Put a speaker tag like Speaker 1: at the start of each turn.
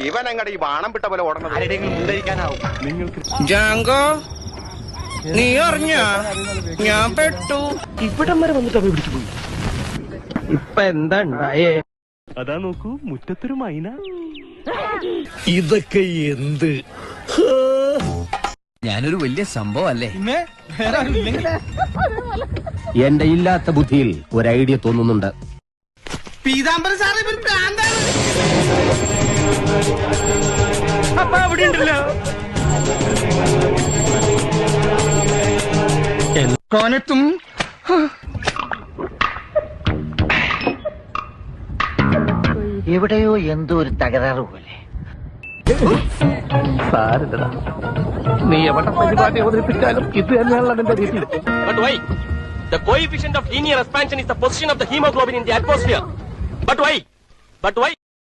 Speaker 1: ഇവൻ അങ്ങടെ ഈ ബാണം വിട്ട പോലെ ഓടണത്
Speaker 2: ജാങ്കോ, നീ അറിഞ്ഞ ഞാൻ പെട്ടു.
Speaker 3: ഇവിടം വരെ വന്നിട്ട് അവ പിടിച്ചു പോയി.
Speaker 2: ഇപ്പൊ എന്താ ഉണ്ടായേ?
Speaker 3: അതാ നോക്കൂ, മുറ്റത്തൊരു മൈന.
Speaker 4: ഇതൊക്കെ എന്ത്?
Speaker 5: ഞാനൊരു വലിയ സംഭവം അല്ലേ?
Speaker 4: എന്റെ ഇല്ലാത്ത ബുദ്ധിയിൽ ഒരു ഐഡിയ തോന്നുന്നുണ്ട്.
Speaker 2: പീതാംബരം സാറേ, ഇവര് ഭ്രാന്താണ്. അപ്പൊ അവിടെ ഉണ്ടല്ലോ കോനെത്തും.
Speaker 6: എവിടെയോ എന്തോ ഒരു തകരാറ് പോലെ.
Speaker 4: നീ എവിടെ പരിപാടി അവതരിപ്പിച്ചാലും ഇത് തന്നെയാണല്ലോ നിന്റെ രീതി.
Speaker 3: But why? The coefficient of linear expansion is the position of the hemoglobin in the atmosphere. But why?